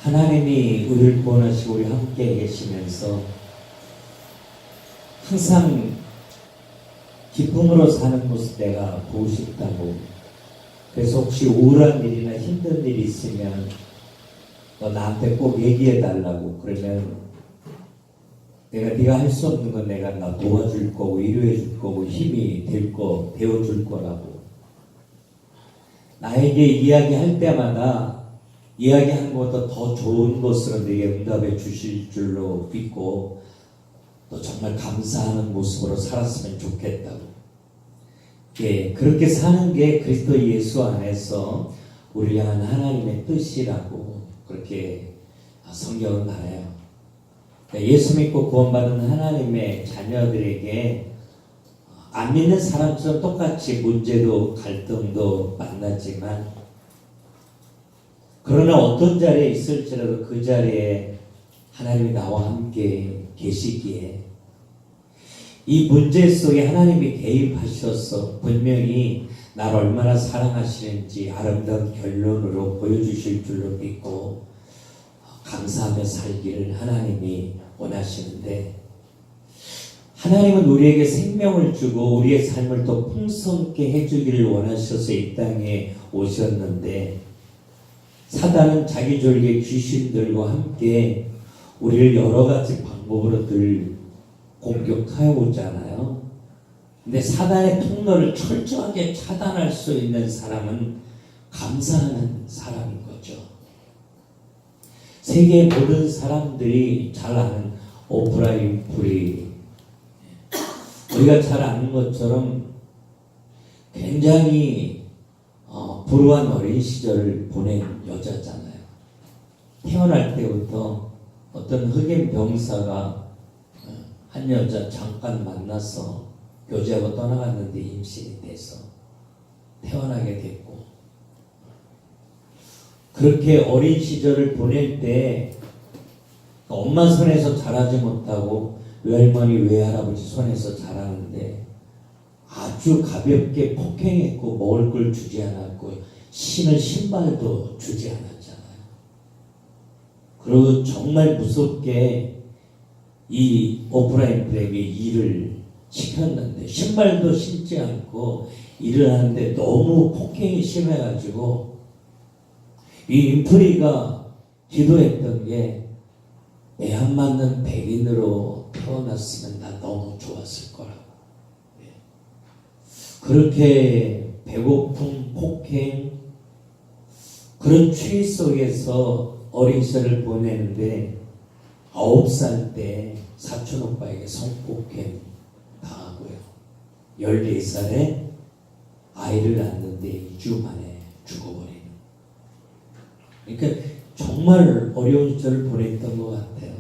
하나님이 우리를 구원하시고 우리 함께 계시면서 항상 기쁨으로 사는 모습 내가 보고 싶다고. 그래서 혹시 우울한 일이나 힘든 일이 있으면 너 나한테 꼭 얘기해 달라고. 그러면 네가 할 수 없는 건 내가 나 도와줄 거고 위로해 줄 거고 힘이 될 거 배워줄 거라고. 나에게 이야기할 때마다 이야기하는 것보다 더 좋은 것으로 내게 응답해 주실 줄로 믿고 또 정말 감사하는 모습으로 살았으면 좋겠다고. 예, 그렇게 사는 게 그리스도 예수 안에서 우리 향한 하나님의 뜻이라고 그렇게 성경은 말해요. 예수 믿고 구원받은 하나님의 자녀들에게 안 믿는 사람처럼 똑같이 문제도 갈등도 만났지만, 그러나 어떤 자리에 있을지라도 그 자리에 하나님이 나와 함께 계시기에 이 문제 속에 하나님이 개입하셔서 분명히 나를 얼마나 사랑하시는지 아름다운 결론으로 보여주실 줄로 믿고 감사하며 살기를 하나님이 원하시는데, 하나님은 우리에게 생명을 주고 우리의 삶을 더 풍성케 해주기를 원하셔서 이 땅에 오셨는데, 사단은 자기 졸개 귀신들과 함께 우리를 여러 가지 방법으로 늘 공격하여 오잖아요. 근데 사단의 통로를 철저하게 차단할 수 있는 사람은 감사하는 사람인 거죠. 세계 모든 사람들이 잘 아는 오프라 윈프리, 우리가 잘 아는 것처럼 굉장히 불우한 어린 시절을 보낸 여자잖아요. 태어날 때부터 어떤 흑인 병사가 한 여자 잠깐 만나서 교제하고 떠나갔는데 임신이 돼서 태어나게 됐고, 그렇게 어린 시절을 보낼 때 엄마 손에서 자라지 못하고 외할머니 외할아버지 손에서 자라는데 아주 가볍게 폭행했고 먹을 걸 주지 않았고 신을 신발도 주지 않았잖아요. 그리고 정말 무섭게 이 오프라 윈프리에게 일을 시켰는데 신발도 신지 않고 일을 하는데 너무 폭행이 심해가지고 이 윈프리가 기도했던 게 애 안 맞는 백인으로 태어났으면 난 너무 좋았을 거라고. 그렇게 배고픔, 폭행, 그런 추위 속에서 어린 시절을 보내는데 9살 때 사촌 오빠에게 성폭행 당하고요. 14살에 아이를 낳는데 2주 만에 죽어버리는. 그러니까 정말 어려운 시절을 보냈던 것 같아요.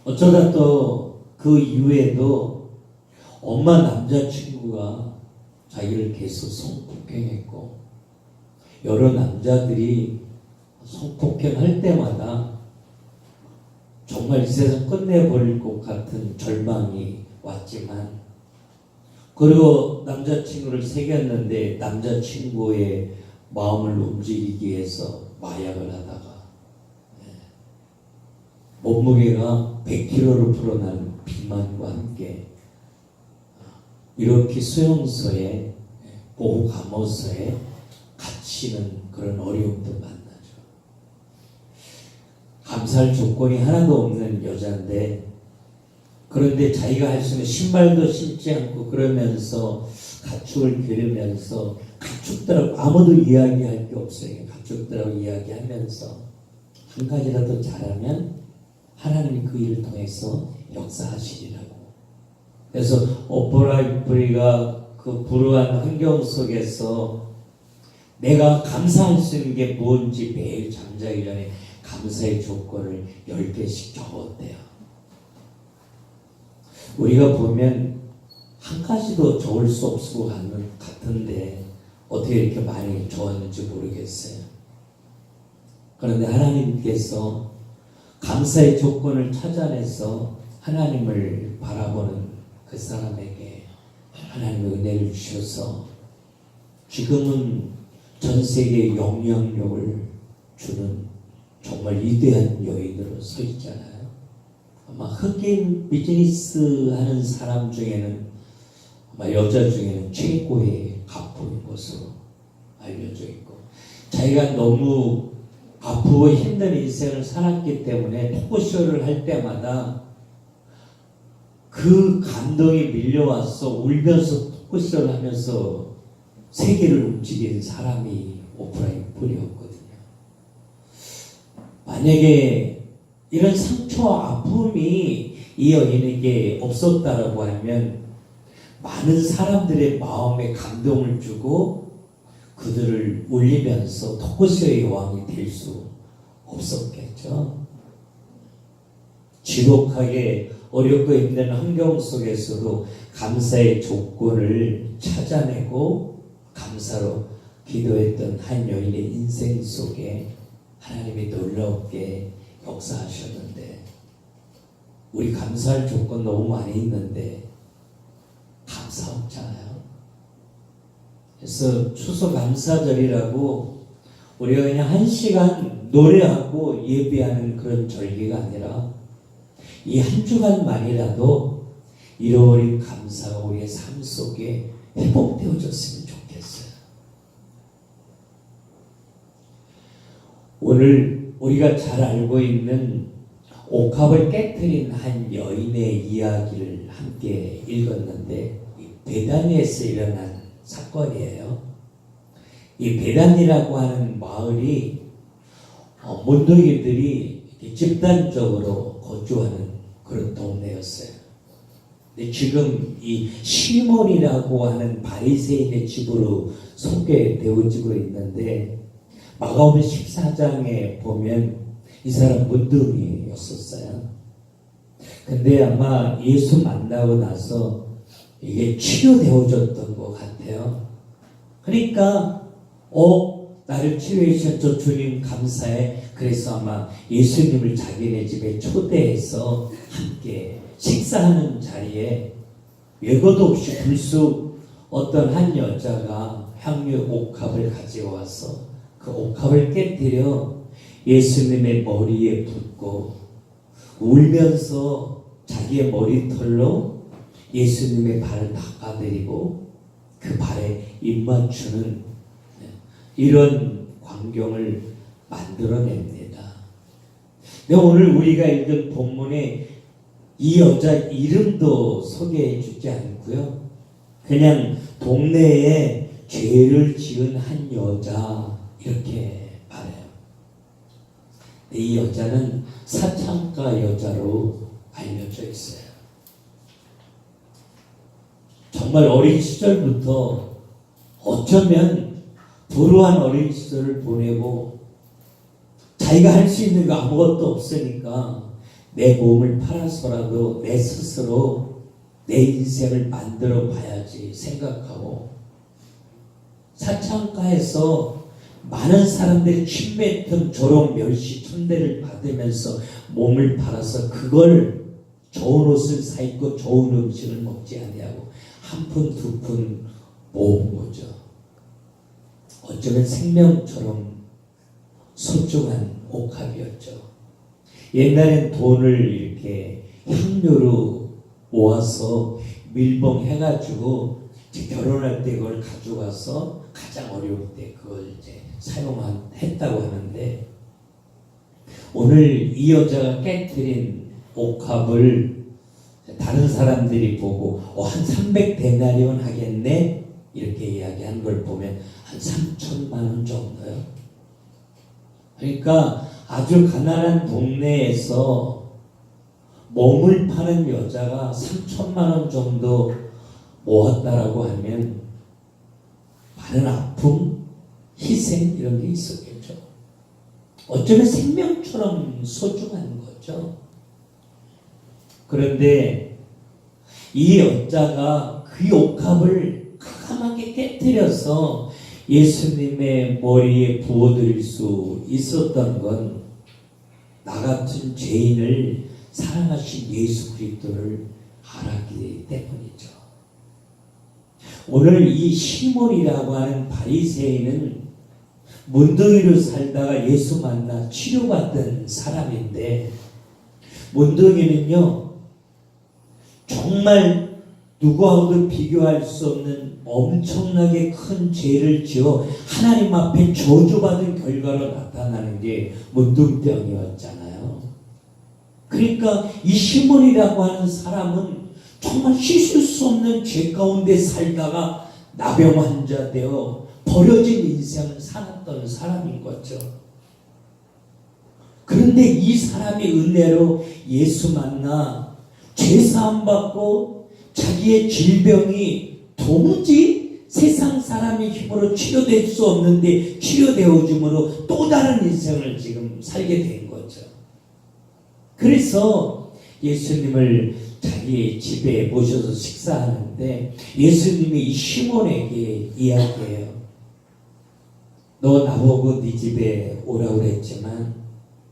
어쩌다 또 그 이후에도 엄마 남자친구가 자기를 계속 성폭행했고, 여러 남자들이 성폭행할 때마다 정말 이 세상 끝내버릴 것 같은 절망이 왔지만, 그리고 남자친구를 새겼는데 남자친구의 마음을 움직이기 위해서 마약을 하다가 몸무게가 100kg로 불어난 비만과 함께 이렇게 수용소에 보호감호소에 갇히는 그런 어려움도 만나죠. 감사할 조건이 하나도 없는 여자인데, 그런데 자기가 할 수 있는 신발도 신지 않고 그러면서 가축을 기르면서, 가축들하고 아무도 이야기할 게 없어요. 가축들하고 이야기하면서 한 가지라도 잘하면 하나님이 그 일을 통해서 역사하시리라고. 그래서 오프라 윈프리가 그 불우한 환경 속에서 내가 감사할 수 있는 게 뭔지 매일 잠자기 전에 감사의 조건을 10개씩 적었대요. 우리가 보면 한 가지도 적을 수 없을 것 같은데 어떻게 이렇게 많이 적었는지 모르겠어요. 그런데 하나님께서 감사의 조건을 찾아내서 하나님을 바라보는 그 사람에게 하나님의 은혜를 주셔서 지금은 전 세계에 영향력을 주는 정말 위대한 여인으로 서 있잖아요. 아마 흑인 비즈니스 하는 사람 중에는 아마 여자 중에는 최고의 가부인 것으로 알려져 있고, 자기가 너무 아프고 힘든 인생을 살았기 때문에 토크쇼를 할 때마다 그 감동이 밀려와서 울면서 토크쇼를 하면서 세계를 움직이는 사람이 오프라 윈프리였거든요. 만약에 이런 상처와 아픔이 이 여인에게 없었다라고 하면 많은 사람들의 마음에 감동을 주고 그들을 울리면서 토크쇼의 여왕이 될 수 없었겠죠. 지독하게 어렵고 힘든 환경 속에서도 감사의 조건을 찾아내고 감사로 기도했던 한 여인의 인생 속에 하나님이 놀랍게 역사하셨는데, 우리 감사할 조건 너무 많이 있는데 감사 없잖아요. 그래서 추수감사절이라고 우리가 그냥 1시간 노래하고 예배하는 그런 절기가 아니라 이 한 주간만이라도 잃어버린 감사가 우리의 삶 속에 회복되어졌으면 좋겠어요. 오늘 우리가 잘 알고 있는 옥합을 깨트린 한 여인의 이야기를 함께 읽었는데, 베다니에서 일어난 사건이에요. 이 베다니라고 하는 마을이 문둥이들이 집단적으로 거주하는 그런 동네였어요. 근데 지금 이 시몬이라고 하는 바리새인의 집으로 소개되어지고 있는데, 마가복음 14장에 보면 이 사람 문둥이였었어요. 근데 아마 예수 만나고 나서 이게 치유되어졌던 것 같아요. 그러니까 나를 치유해 주셨죠 주님 감사해. 그래서 아마 예수님을 자기네 집에 초대해서 함께 식사하는 자리에 예고도 없이 불쑥 어떤 한 여자가 향유 옥합을 가지고 와서 그 옥합을 깨뜨려 예수님의 머리에 붓고 울면서 자기의 머리털로 예수님의 발을 닦아드리고 그 발에 입맞추는 이런 광경을 만들어냅니다. 근데 오늘 우리가 읽은 본문에 이 여자 이름도 소개해 주지 않고요, 그냥 동네에 죄를 지은 한 여자 이렇게 말해요. 이 여자는 사창가 여자로 알려져 있어요. 정말 어린 시절부터 어쩌면 불우한 어린 시절을 보내고 자기가 할 수 있는 거 아무것도 없으니까 내 몸을 팔아서라도 내 스스로 내 인생을 만들어 봐야지 생각하고 사창가에서 많은 사람들이 침뱉은 조롱, 멸시, 천대를 받으면서 몸을 팔아서 그걸 좋은 옷을 사 입고 좋은 음식을 먹지 아니하고 한 푼, 두 푼 모은 거죠. 어쩌면 생명처럼 소중한 옥합이었죠. 옛날엔 돈을 이렇게 향료로 모아서 밀봉해가지고 결혼할 때 그걸 가져가서 가장 어려울 때 그걸 이제 사용했다고 하는데, 오늘 이 여자가 깨뜨린 옥합을 다른 사람들이 보고 한 300데나리온 하겠네 이렇게 이야기한 걸 보면 한 3천만 원 정도요. 그러니까 아주 가난한 동네에서 몸을 파는 여자가 3천만 원 정도 모았다라고 하면 많은 아픔, 희생 이런 게 있었겠죠. 어쩌면 생명처럼 소중한 거죠. 그런데 이 여자가 그 옥합을 캄캄하게 깨뜨려서 예수님의 머리에 부어드릴 수 있었던 건 나 같은 죄인을 사랑하신 예수 그리스도를 알았기 때문이죠. 오늘 이 시몬이라고 하는 바리새인은 문둥이로 살다가 예수 만나 치료받은 사람인데, 문둥이는요 정말 누구하고도 비교할 수 없는 엄청나게 큰 죄를 지어 하나님 앞에 저주받은 결과로 나타나는 게 문둥병이었잖아요. 그러니까 이 시몬이라고 하는 사람은 정말 씻을 수 없는 죄 가운데 살다가 나병 환자 되어 버려진 인생을 살았던 사람인 거죠. 그런데 이 사람이 은혜로 예수 만나 죄사함 받고 자기의 질병이 도무지 세상 사람의 힘으로 치료될 수 없는데 치료되어줌으로 또 다른 인생을 지금 살게 된 거죠. 그래서 예수님을 자기 집에 모셔서 식사하는데 예수님이 이 시몬에게 이야기해요. 너 나보고 네 집에 오라고 그랬지만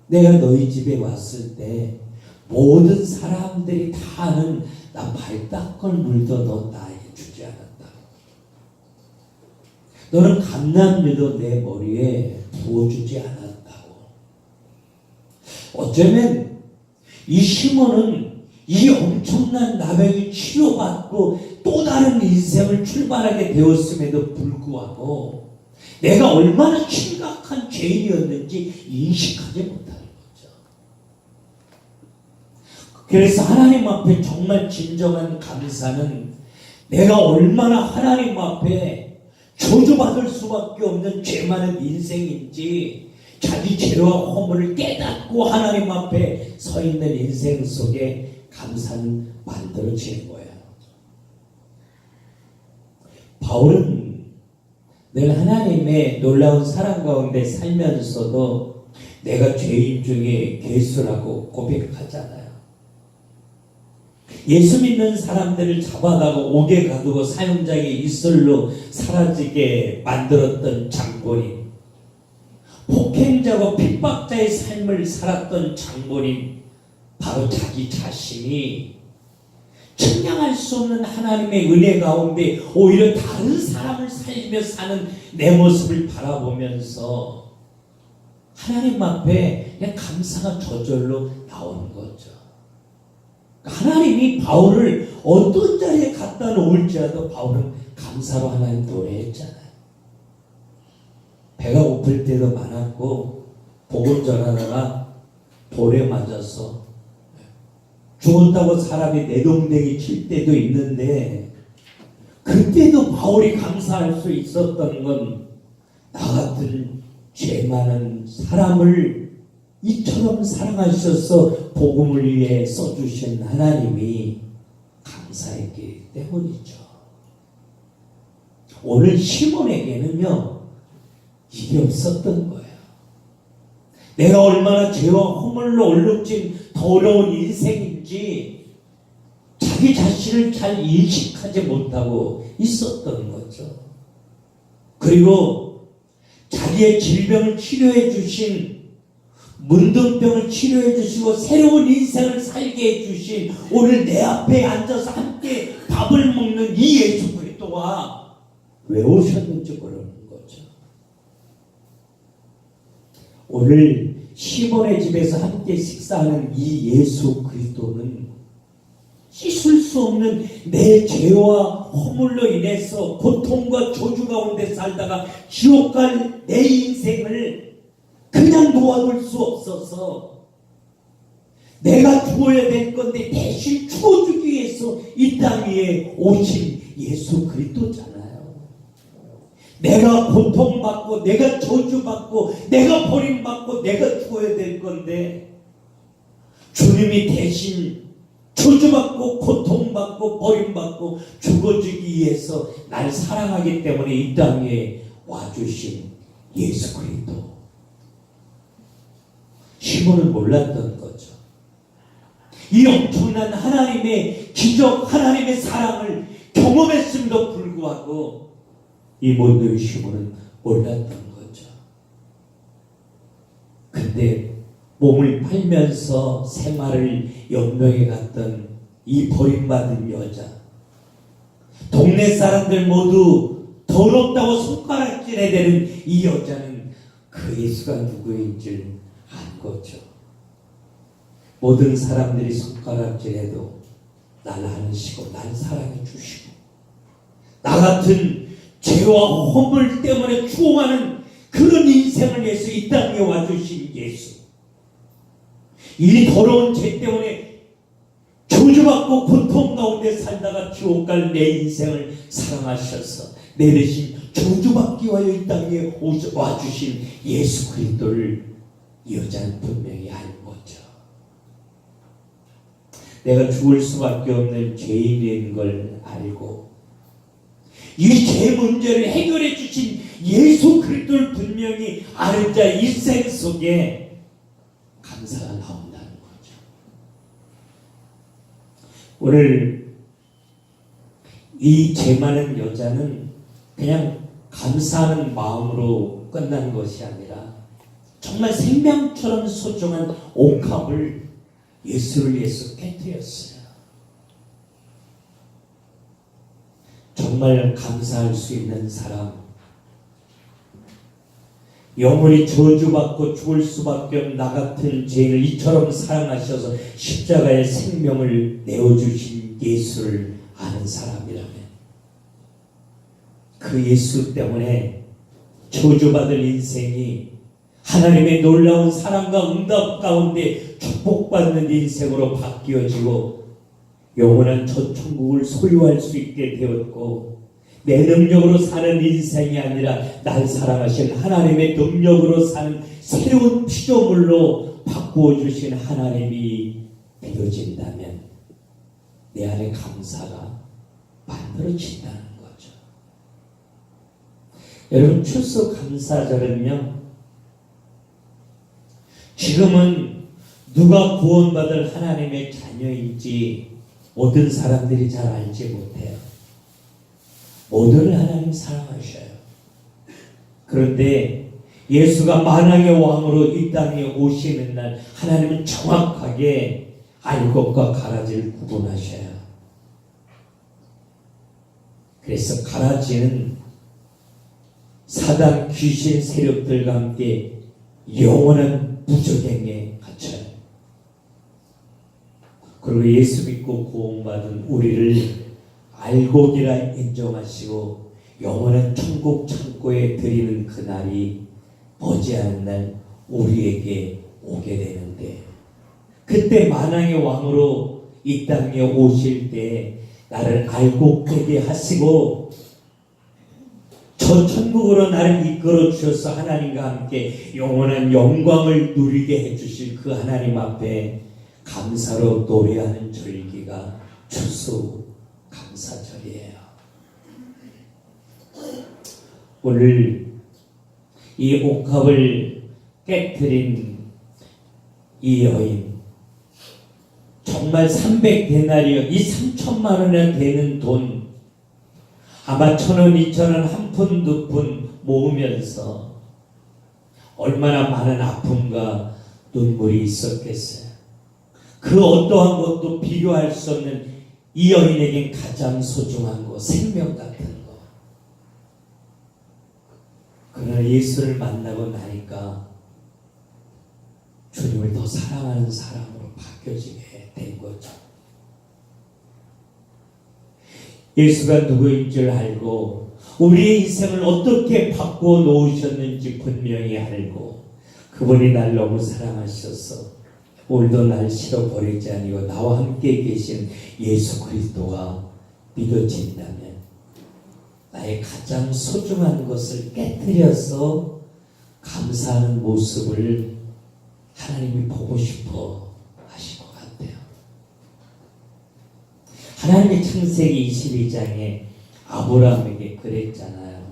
내가 너희 집에 왔을 때 모든 사람들이 다 아는 나 발 닦을 물도 너 나에게 주지 않았다. 너는 감람유도 내 머리에 부어주지 않았다고. 어쩌면 이 시몬은 이 엄청난 나병이 치료받고 또 다른 인생을 출발하게 되었음에도 불구하고 내가 얼마나 심각한 죄인이었는지 인식하지 못하는 거죠. 그래서 하나님 앞에 정말 진정한 감사는 내가 얼마나 하나님 앞에 저주받을 수밖에 없는 죄 많은 인생인지 자기 죄와 허물을 깨닫고 하나님 앞에 서 있는 인생 속에 감사는 만들어지는 거예요. 바울은 늘 하나님의 놀라운 사랑 가운데 살면서도 내가 죄인 중에 괴수라고 고백하잖아요. 예수 믿는 사람들을 잡아다가 옥에 가두고 사형장의 이슬로 사라지게 만들었던 장본인, 폭행자고 핍박자의 삶을 살았던 장본인, 바로 자기 자신이 측량할 수 없는 하나님의 은혜 가운데 오히려 다른 사람을 살리며 사는 내 모습을 바라보면서 하나님 앞에 그냥 감사가 저절로 나오는 거죠. 하나님이 바울을 어떤 자리에 갖다 놓을지라도 바울은 감사로 하나님 노래했잖아요. 배가 고플 때도 많았고 복음 전하다가 돌에 맞아서 죽었다고 사람이 내동댕이 칠 때도 있는데 그때도 바울이 감사할 수 있었던 건 나 같은 죄 많은 사람을 이처럼 사랑하셔서 복음을 위해 써주신 하나님이 감사했기 때문이죠. 오늘 시몬에게는요 이게 없었던 거예요. 내가 얼마나 죄와 허물로 얼룩진 더러운 인생인지 자기 자신을 잘 인식하지 못하고 있었던 거죠. 그리고 자기의 질병을 치료해 주신, 문둥병을 치료해 주시고 새로운 인생을 살게 해 주신, 오늘 내 앞에 앉아서 함께 밥을 먹는 이 예수 그리스도가 왜 오셨는지 모르는 거죠. 오늘 시몬의 집에서 함께 식사하는 이 예수 그리스도는 씻을 수 없는 내 죄와 허물로 인해서 고통과 저주 가운데 살다가 지옥 갈 내 인생을 그냥 놓아둘 수 없어서 내가 죽어야 될 건데 대신 죽어주기 위해서 이 땅 위에 오신 예수 그리스도잖아요. 내가 고통받고 내가 저주받고 내가 버림받고 내가 죽어야 될 건데 주님이 대신 저주받고 고통받고 버림받고 죽어주기 위해서 날 사랑하기 때문에 이 땅에 와주신 예수 그리스도. 시몬은 몰랐던 거죠. 이 엄청난 하나님의 기적, 하나님의 사랑을 경험했음에도 불구하고 이 모든 시몬은 몰랐던 거죠. 근데 몸을 팔면서 생활을 연명해 갔던 이 버림받은 여자, 동네 사람들 모두 더럽다고 손가락질해 대는 이 여자는 그 예수가 누구인 줄 안 거죠. 모든 사람들이 손가락질해도 날 안으시고 날 사랑해 주시고 나 같은 죄와 허물 때문에 죽어가는 그런 인생을 위해서 이 땅에 와주신 예수, 이 더러운 죄 때문에 저주받고 고통 가운데 살다가 지옥 갈 내 인생을 사랑하셔서 내 대신 저주받기 위하여 이 땅에 와주신 예수 그리스도를 이 여자는 분명히 알 거죠. 내가 죽을 수밖에 없는 죄인인 걸 알고 이 죄 문제를 해결해 주신 예수 그리스도를 분명히 아는 자 일생 속에 감사가 나온다는 거죠. 오늘 이 죄 많은 여자는 그냥 감사하는 마음으로 끝난 것이 아니라 정말 생명처럼 소중한 옥합을 예수를 위해서 깨뜨렸어요. 정말 감사할 수 있는 사람, 영원히 저주받고 죽을 수밖에 없는 나 같은 죄인을 이처럼 사랑하셔서 십자가의 생명을 내어주신 예수를 아는 사람이라면 그 예수 때문에 저주받을 인생이 하나님의 놀라운 사랑과 응답 가운데 축복받는 인생으로 바뀌어지고 영원한 저 천국을 소유할 수 있게 되었고 내 능력으로 사는 인생이 아니라 날 사랑하신 하나님의 능력으로 사는 새로운 피조물로 바꾸어 주신 하나님이 믿어진다면 내 안에 감사가 만들어진다는 거죠. 여러분, 추수 감사절은요, 지금은 누가 구원받을 하나님의 자녀인지 모든 사람들이 잘 알지 못해요. 모두를 하나님 사랑하셔요. 그런데 예수가 만왕의 왕으로 이 땅에 오시는 날 하나님은 정확하게 알 것과 가라지를 구분하셔요. 그래서 가라지는 사단 귀신 세력들과 함께 영원한 무저갱에 갇혀요. 그리고 예수 믿고 구원받은 우리를 알곡이라 인정하시고 영원한 천국 창고에 드리는 그날이 머지않은 날 우리에게 오게 되는데, 그때 만왕의 왕으로 이 땅에 오실 때 나를 알곡되게 하시고 저 천국으로 나를 이끌어 주셔서 하나님과 함께 영원한 영광을 누리게 해주실 그 하나님 앞에 감사로 노래하는 절기가 추수 감사절이에요. 오늘 이 옥합을 깨뜨린 이 여인, 정말 300데나리온, 이 3천만 원이나 되는 돈 아마 1,000원, 2,000원, 한 푼, 두 푼 모으면서 얼마나 많은 아픔과 눈물이 있었겠어요. 그 어떠한 것도 비교할 수 없는 이 여인에겐 가장 소중한 거, 생명 같은 거. 그러나 예수를 만나고 나니까 주님을 더 사랑하는 사람으로 바뀌어지게 된 거죠. 예수가 누구인 줄 알고 우리의 인생을 어떻게 바꾸어 놓으셨는지 분명히 알고 그분이 날 너무 사랑하셔서 오늘도 날 싫어버리지 아니고 나와 함께 계신 예수 그리스도가 믿어진다면 나의 가장 소중한 것을 깨뜨려서 감사하는 모습을 하나님이 보고 싶어 하실 것 같아요. 하나님이 창세기 22장에 아브라함에게 그랬잖아요.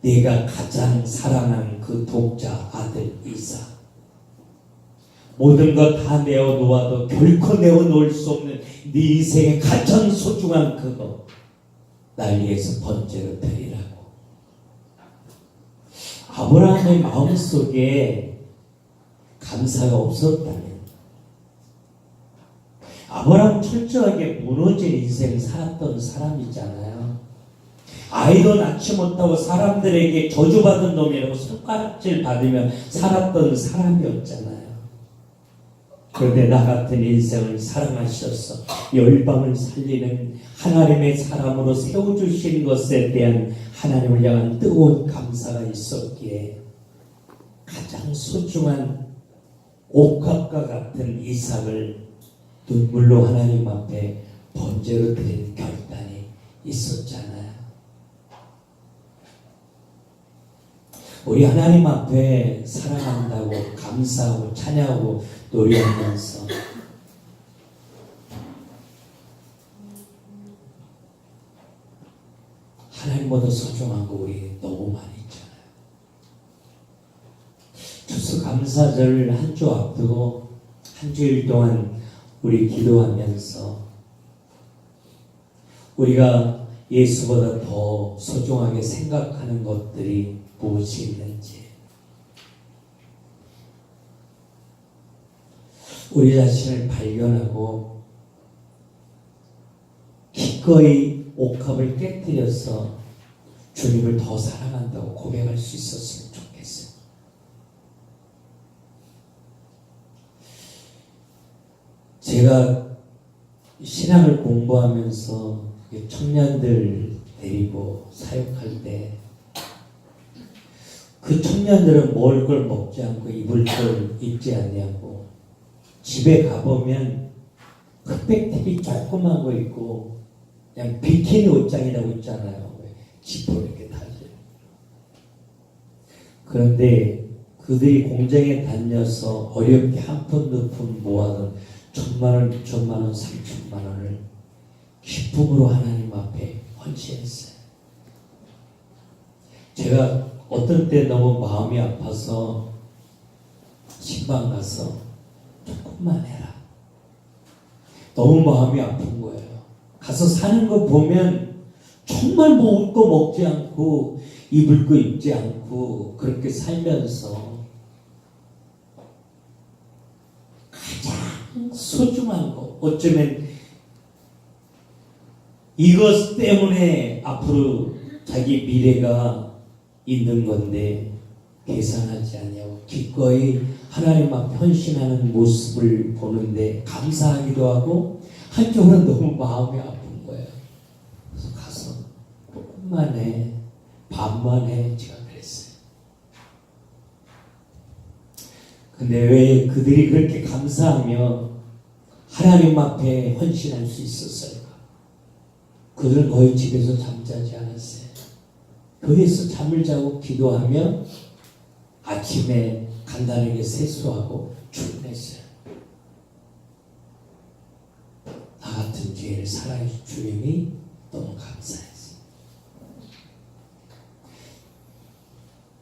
네가 가장 사랑하는 그 독자 아들 이삭, 모든 것 다 내어놓아도 결코 내어놓을 수 없는 네 인생의 가장 소중한 그거 날 위해서 번제로 드리라고. 아브라함의 마음속에 감사가 없었다면, 아브라함 철저하게 무너진 인생을 살았던 사람이잖아요. 아이도 낳지 못하고 사람들에게 저주받은 놈이라고 손가락질 받으며 살았던 사람이었잖아요. 그런데 나 같은 인생을 사랑하셔서 열방을 살리는 하나님의 사람으로 세워주신 것에 대한 하나님을 향한 뜨거운 감사가 있었기에 가장 소중한 옥합과 같은 이삭을 눈물로 하나님 앞에 번제로 드린 결단이 있었잖아요. 우리 하나님 앞에 사랑한다고 감사하고 찬양하고 노래하면서 하나님보다 소중한 거 우리 너무 많이 있잖아요. 추수감사절 한 주 앞두고 한 주일 동안 우리 기도하면서 우리가 예수보다 더 소중하게 생각하는 것들이 무엇이 있는지, 우리 자신을 발견하고 기꺼이 옥합을 깨뜨려서 주님을 더 사랑한다고 고백할 수 있었으면 좋겠어요. 제가 신앙을 공부하면서 청년들 데리고 사역할 때 그 청년들은 먹을 걸 먹지 않고 입을 걸 입지 않냐고, 집에 가보면 흑백 TV 조그만 거 입고 그냥 비키니 옷장이라고 있잖아요. 지퍼 이렇게 달죠. 그런데 그들이 공장에 다녀서 어렵게 한 푼 두 푼 모아둔 1,000만 원, 2,000만 원, 3,000만 원을 기쁨으로 하나님 앞에 헌신했어요. 제가 어떤 때 너무 마음이 아파서 신방 가서 조금만 해라. 너무 마음이 아픈 거예요. 가서 사는 거 보면 정말 먹을 거 먹지 않고 입을 거 입지 않고 그렇게 살면서 가장 소중한 거, 어쩌면 이것 때문에 앞으로 자기 미래가 있는 건데 계산하지 않냐고 기꺼이 하나님 앞에 헌신하는 모습을 보는데 감사하기도 하고 한쪽으로는 너무 마음이 아픈 거예요. 그래서 가서 조금만 해, 반만 해, 제가 그랬어요. 근데 왜 그들이 그렇게 감사하며 하나님 앞에 헌신할 수 있었을까? 그들은 거의 집에서 잠자지 않았어요. 교회에서 잠을 자고 기도하며 아침에 간단하게 세수하고 출근했어요. 나 같은 죄를 사랑해준 주님이 너무 감사했어요.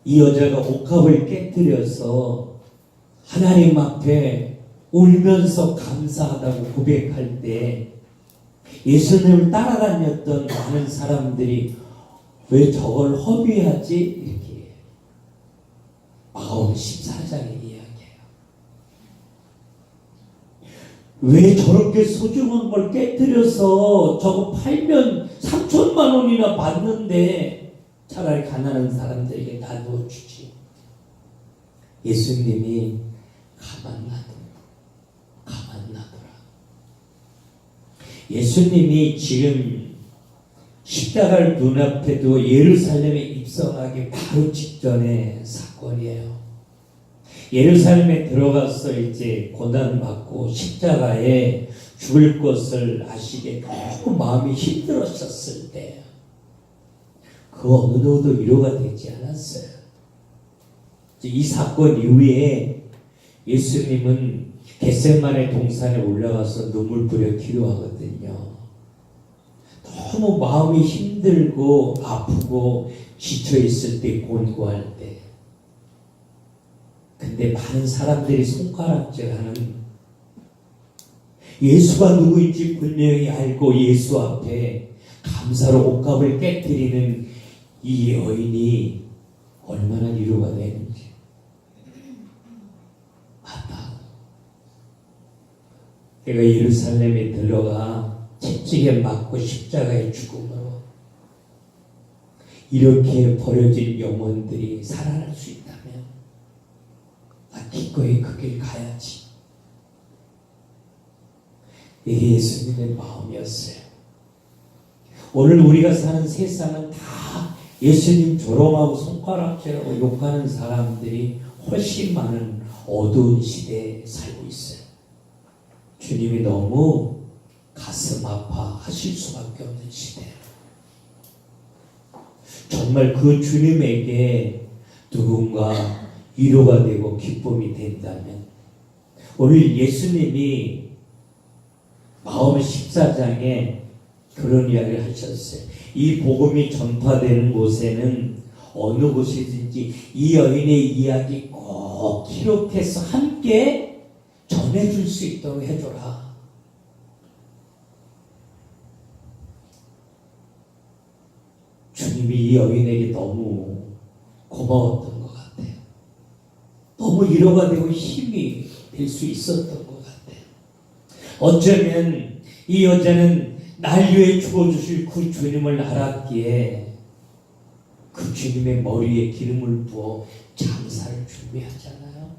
이 여자가 옥합을 깨뜨려서 하나님 앞에 울면서 감사하다고 고백할 때 예수님을 따라다녔던 많은 사람들이 왜 저걸 허비하지? 이렇게 마가복음 14장의 이야기예요. 왜 저렇게 소중한 걸 깨뜨려서 저거 팔면 3,000만 원이나 받는데 차라리 가난한 사람들에게 나누어 주지. 예수님이 가만 놔둬라. 예수님이 지금 십자가를 눈앞에 두고 예루살렘에 입성하기 바로 직전의 사건이에요. 예루살렘에 들어가서 이제 고난받고 십자가에 죽을 것을 아시게 너무 마음이 힘들었었을 때 그 어느 누구도 위로가 되지 않았어요. 이 사건 이후에 예수님은 겟세마네 동산에 올라가서 눈물 뿌려 기도하거든요. 너무 마음이 힘들고 아프고 지쳐있을 때, 곤고할 때. 근데 많은 사람들이 손가락질하는, 예수가 누구인지 분명히 알고 예수 앞에 감사로 옥합을 깨뜨리는 이 여인이 얼마나 위로가 되는지. 맞다. 내가 예루살렘에 들어가 채찍에 맞고 십자가의 죽음으로 이렇게 버려진 영혼들이 살아날 수 있다면 나 기꺼이 그 길 가야지. 이게 예수님의 마음이었어요. 오늘 우리가 사는 세상은 다 예수님 조롱하고 손가락질하고 욕하는 사람들이 훨씬 많은 어두운 시대에 살고 있어요. 주님이 너무 가슴 아파하실 수밖에 없는 시대예요. 정말 그 주님에게 누군가 위로가 되고 기쁨이 된다면, 오늘 예수님이 마음 14장에 그런 이야기를 하셨어요. 이 복음이 전파되는 곳에는 어느 곳이든지 이 여인의 이야기 꼭 기록해서 함께 전해줄 수 있도록 해줘라. 주님이 이 여인에게 너무 고마웠던 것 같아요. 너무 위로가 되고 힘이 될 수 있었던 것 같아요. 어쩌면 이 여자는 날 위해 죽어주실 그 주님을 알았기에 그 주님의 머리에 기름을 부어 장사를 준비하잖아요.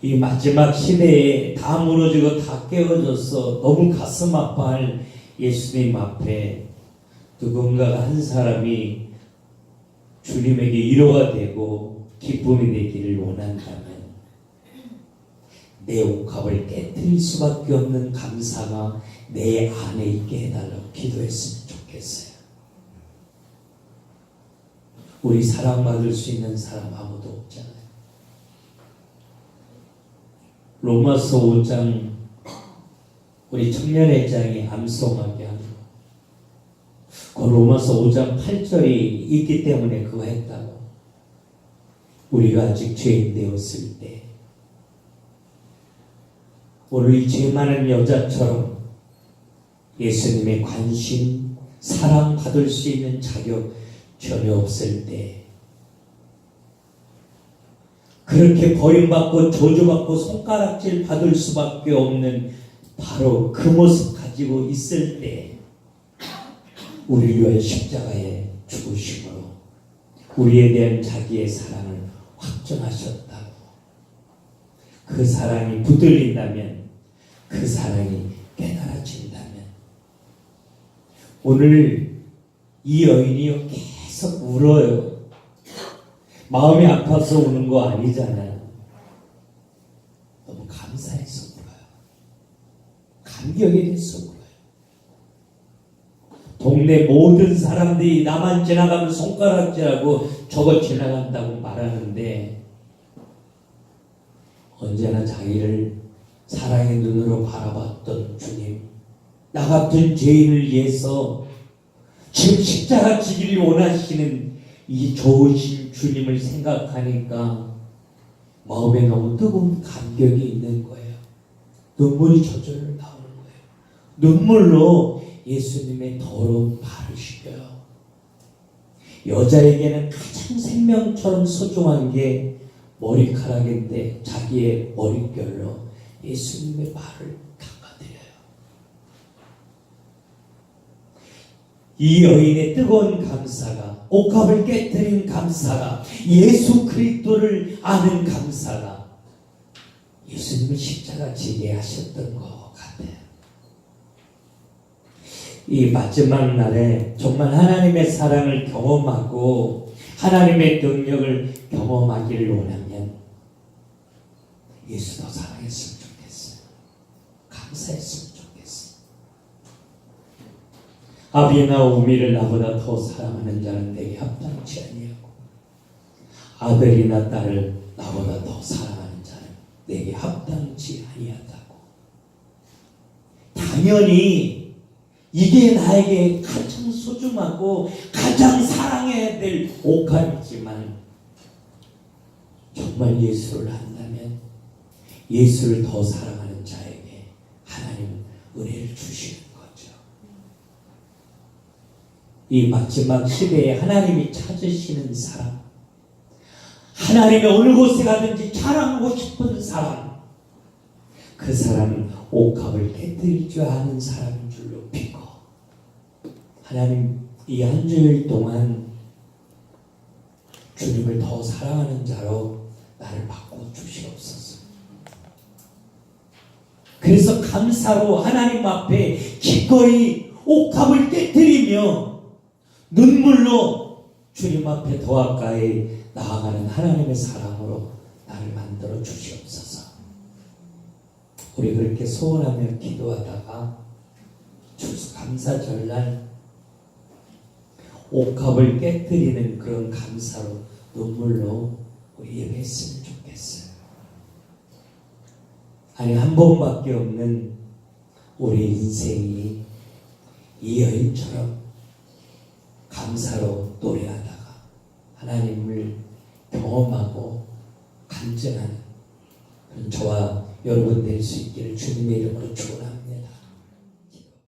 이 마지막 시대에 다 무너지고 다 깨어져서 너무 가슴 아파할 예수님 앞에 누군가 한 사람이 주님에게 위로가 되고 기쁨이 되기를 원한다면 내 옥합을 깨뜨릴 수밖에 없는 감사가 내 안에 있게 해달라고 기도했으면 좋겠어요. 우리 사랑받을 수 있는 사람 아무도 없잖아요. 로마서 5장 우리 청년회장이 암송하게 하는 그 로마서 5장 8절이 있기 때문에 그거 했다고. 우리가 아직 죄인 되었을 때 오늘 이 죄 많은 여자처럼 예수님의 관심, 사랑 받을 수 있는 자격 전혀 없을 때, 그렇게 버림받고 저주받고 손가락질 받을 수밖에 없는 바로 그 모습 가지고 있을 때 우리를 위하여 십자가에 죽으심으로 우리에 대한 자기의 사랑을 확정하셨다고. 그 사랑이 붙들린다면, 그 사랑이 깨달아진다면, 오늘 이 여인이요 계속 울어요. 마음이 아파서 우는 거 아니잖아요. 너무 감사해서 울어요. 감격에 대해서 울어요. 동네 모든 사람들이 나만 지나가면 손가락질하고 저거 지나간다고 말하는데 언제나 자기를 사랑의 눈으로 바라봤던 주님, 나 같은 죄인을 위해서 지금 십자가 지기를 원하시는 이 좋으신 주님을 생각하니까 마음에 너무 뜨거운 감격이 있는 거예요. 눈물이 저절로 나오는 거예요. 눈물로 예수님의 더러운 발을 씻겨요. 여자에게는 가장 생명처럼 소중한 게 머리카락인데 자기의 머릿결로 예수님의 발을 닦아드려요. 이 여인의 뜨거운 감사가, 옥합을 깨뜨린 감사가, 예수 그리스도를 아는 감사가 예수님을 십자가 지게 하셨던 것 같아요. 이 마지막 날에 정말 하나님의 사랑을 경험하고 하나님의 능력을 경험하기를 원하면 예수 더 사랑했으면 좋겠어요. 감사했으면 좋겠어요. 아비나 우미를 나보다 더 사랑하는 자는 내게 합당치 아니하고 아들이나 딸을 나보다 더 사랑하는 자는 내게 합당치 아니하다고. 당연히 이게 나에게 가장 소중하고 가장 사랑해야 될 옥합이지만 정말 예수를 한다면 예수를 더 사랑하는 자에게 하나님은 은혜를 주시는 거죠. 이 마지막 시대에 하나님이 찾으시는 사람, 하나님의 어느 곳에 가든지 자랑하고 싶은 사람, 그 사람은 옥합을 깨뜨릴 줄 아는 사람인 줄로 믿고 하나님 이 한 주일 동안 주님을 더 사랑하는 자로 나를 바꿔주시옵소서. 그래서 감사로 하나님 앞에 기꺼이 옥합을 깨뜨리며 눈물로 주님 앞에 더 가까이 나아가는 하나님의 사랑으로 나를 만들어 주시옵소서. 우리 그렇게 소원하며 기도하다가 추수감사절날 옥합을 깨뜨리는 그런 감사로 눈물로 우리 예배했으면 좋겠어요. 아니, 한 번밖에 없는 우리 인생이 이 여인처럼 감사로 노래하다가 하나님을 경험하고 간증하는 그런 저와 여러분 될 수 있기를 주님의 이름으로 축원합니다.